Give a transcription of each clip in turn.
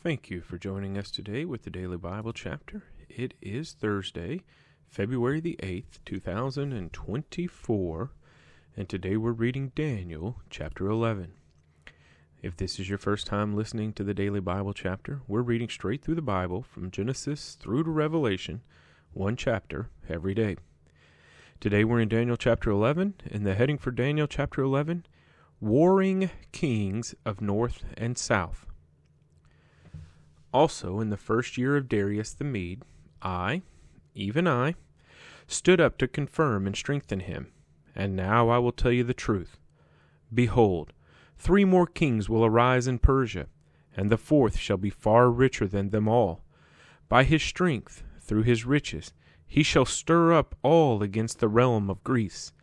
Thank you for joining us today with the Daily Bible Chapter. It is Thursday, February the 8th, 2024, and today we're reading Daniel chapter 11. If this is your first time listening to the Daily Bible Chapter, we're reading straight through the Bible from Genesis through to Revelation, one chapter every day. Today we're in Daniel chapter 11, and the heading for Daniel chapter 11, Warring Kings of North and South. Also, in the first year of Darius the Mede, even I, stood up to confirm and strengthen him. And now I will tell you the truth. Behold, 3 more kings will arise in Persia, and the 4th shall be far richer than them all. By his strength, through his riches, he shall stir up all against the realm of Greece.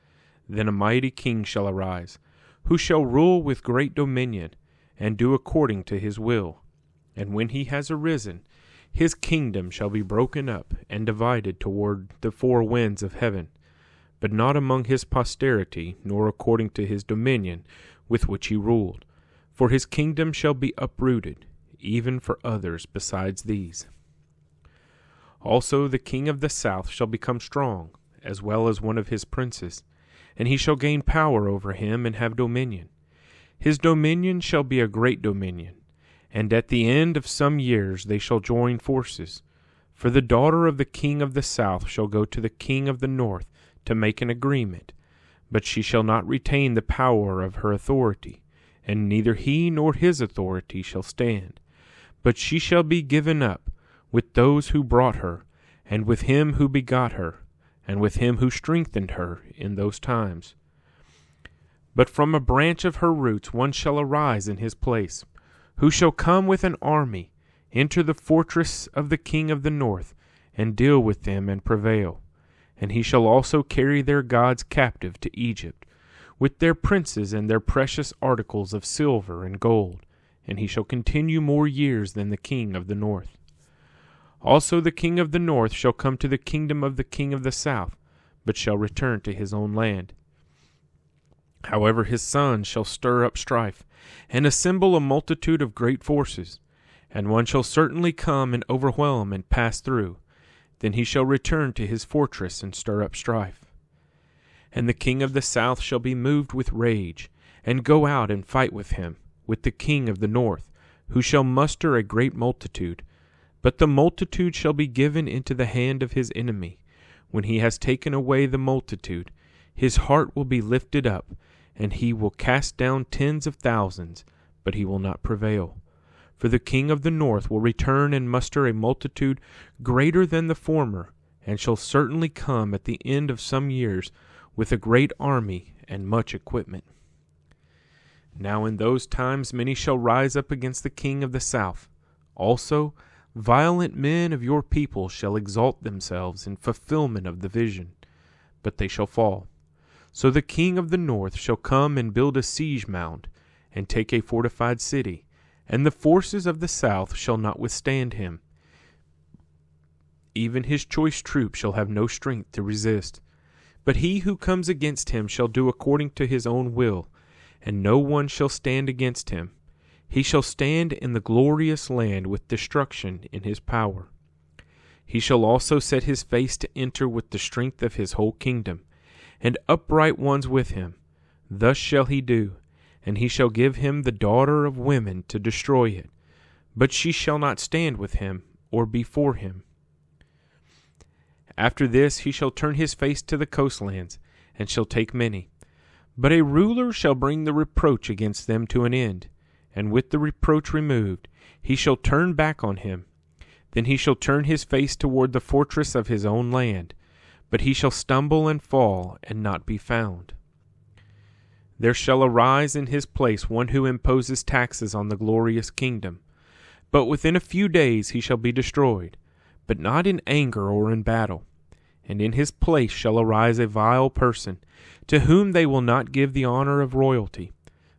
Then a mighty king shall arise, who shall rule with great dominion, and do according to his will. And when he has arisen, his kingdom shall be broken up and divided toward the 4 winds of heaven, but not among his posterity, nor according to his dominion with which he ruled. For his kingdom shall be uprooted, even for others besides these. Also the king of the south shall become strong, as well as one of his princes, and he shall gain power over him and have dominion. His dominion shall be a great dominion, and at the end of some years they shall join forces. For the daughter of the king of the south shall go to the king of the north to make an agreement, but she shall not retain the power of her authority, and neither he nor his authority shall stand. But she shall be given up with those who brought her, and with him who begot her, and with him who strengthened her in those times. But from a branch of her roots one shall arise in his place, who shall come with an army, enter the fortress of the king of the north, and deal with them and prevail. And he shall also carry their gods captive to Egypt, with their princes and their precious articles of silver and gold, and he shall continue more years than the king of the north. Also the king of the north shall come to the kingdom of the king of the south, but shall return to his own land. However, his sons shall stir up strife, and assemble a multitude of great forces, and one shall certainly come and overwhelm and pass through. Then he shall return to his fortress and stir up strife. And the king of the south shall be moved with rage, and go out and fight with him, with the king of the north, who shall muster a great multitude. But the multitude shall be given into the hand of his enemy. When he has taken away the multitude, his heart will be lifted up, and he will cast down tens of thousands, but he will not prevail. For the king of the north will return and muster a multitude greater than the former, and shall certainly come at the end of some years with a great army and much equipment. Now in those times many shall rise up against the king of the south. Also violent men of your people shall exalt themselves in fulfillment of the vision, but they shall fall. So the king of the north shall come and build a siege mound, and take a fortified city, and the forces of the south shall not withstand him. Even his choice troops shall have no strength to resist. But he who comes against him shall do according to his own will, and no one shall stand against him. He shall stand in the glorious land with destruction in his power. He shall also set his face to enter with the strength of his whole kingdom, and upright ones with him. Thus shall he do, and he shall give him the daughter of women to destroy it, but she shall not stand with him, or before him. After this he shall turn his face to the coastlands, and shall take many. But a ruler shall bring the reproach against them to an end, and with the reproach removed, he shall turn back on him. Then he shall turn his face toward the fortress of his own land, but he shall stumble and fall, and not be found. There shall arise in his place one who imposes taxes on the glorious kingdom. But within a few days he shall be destroyed, but not in anger or in battle. And in his place shall arise a vile person, to whom they will not give the honor of royalty,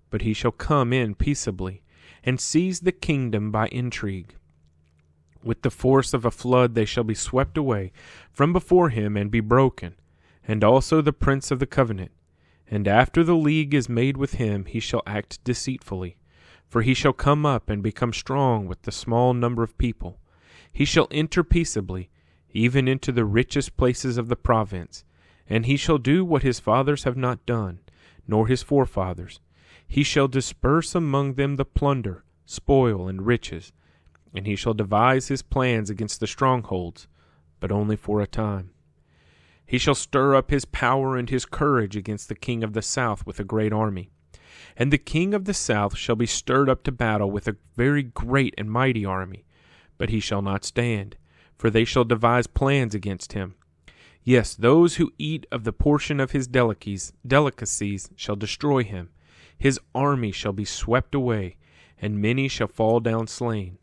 but he shall come in peaceably, and seize the kingdom by intrigue. With the force of a flood they shall be swept away from before him and be broken, and also the prince of the covenant. And after the league is made with him, he shall act deceitfully. For he shall come up and become strong with the small number of people. He shall enter peaceably, even into the richest places of the province. And he shall do what his fathers have not done, nor his forefathers. He shall disperse among them the plunder, spoil, and riches. And he shall devise his plans against the strongholds, but only for a time. He shall stir up his power and his courage against the king of the south with a great army. And the king of the south shall be stirred up to battle with a very great and mighty army. But he shall not stand, for they shall devise plans against him. Yes, those who eat of the portion of his delicacies shall destroy him. His army shall be swept away, and many shall fall down slain.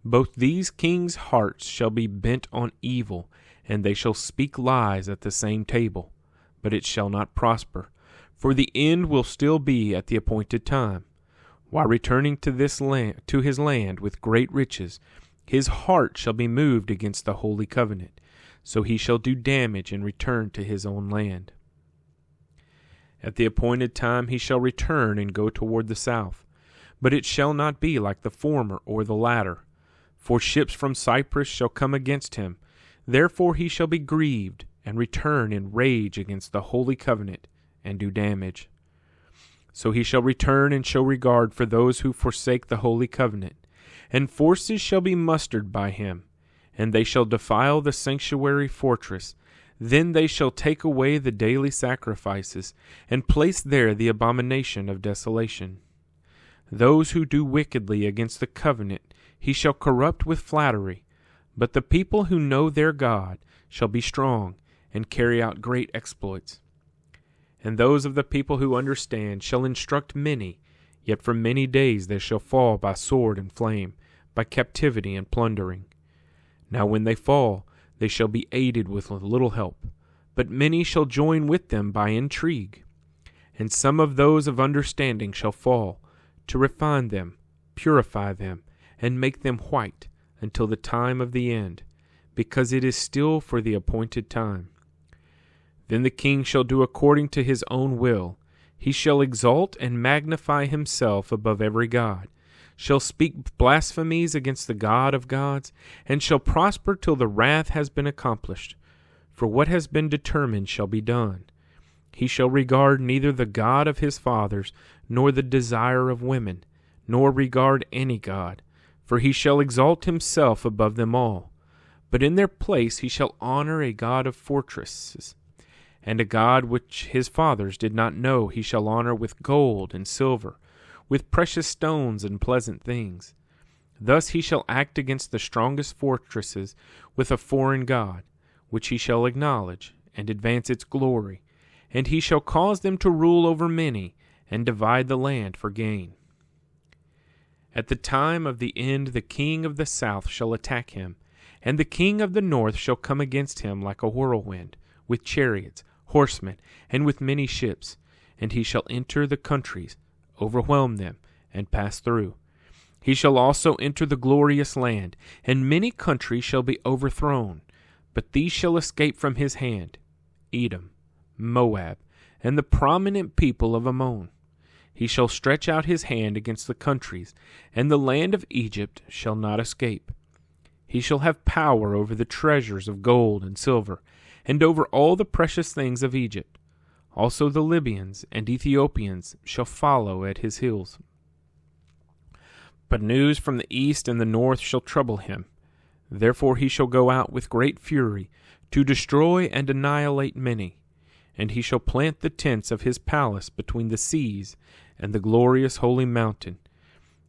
Both these kings' hearts shall be bent on evil, and they shall speak lies at the same table. But it shall not prosper, for the end will still be at the appointed time. While returning to his land with great riches, his heart shall be moved against the holy covenant. So he shall do damage and return to his own land. At the appointed time he shall return and go toward the south. But it shall not be like the former or the latter. For ships from Cyprus shall come against him. Therefore he shall be grieved, and return in rage against the holy covenant, and do damage. So he shall return and show regard for those who forsake the holy covenant. And forces shall be mustered by him, and they shall defile the sanctuary fortress. Then they shall take away the daily sacrifices, and place there the abomination of desolation. Those who do wickedly against the covenant he shall corrupt with flattery. But the people who know their God shall be strong, and carry out great exploits. And those of the people who understand shall instruct many, yet for many days they shall fall by sword and flame, by captivity and plundering. Now when they fall, they shall be aided with little help, but many shall join with them by intrigue. And some of those of understanding shall fall, to refine them, purify them, and make them white, until the time of the end, because it is still for the appointed time. Then the king shall do according to his own will. He shall exalt and magnify himself above every god, shall speak blasphemies against the God of gods, and shall prosper till the wrath has been accomplished. For what has been determined shall be done. He shall regard neither the God of his fathers, nor the desire of women, nor regard any god, for he shall exalt himself above them all. But in their place he shall honor a God of fortresses, and a God which his fathers did not know he shall honor with gold and silver, with precious stones and pleasant things. Thus he shall act against the strongest fortresses with a foreign god, which he shall acknowledge, and advance its glory, and he shall cause them to rule over many, and divide the land for gain. At the time of the end the king of the south shall attack him, and the king of the north shall come against him like a whirlwind, with chariots, horsemen, and with many ships, and he shall enter the countries, overwhelm them, and pass through. He shall also enter the glorious land, and many countries shall be overthrown, but these shall escape from his hand: Edom, Moab, and the prominent people of Ammon. He shall stretch out his hand against the countries, and the land of Egypt shall not escape. He shall have power over the treasures of gold and silver, and over all the precious things of Egypt. Also the Libyans and Ethiopians shall follow at his heels. But news from the east and the north shall trouble him. Therefore he shall go out with great fury, to destroy and annihilate many. And he shall plant the tents of his palace between the seas and the glorious holy mountain.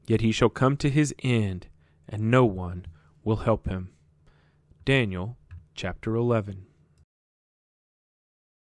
Yet he shall come to his end, and no one will help him. Daniel chapter 11.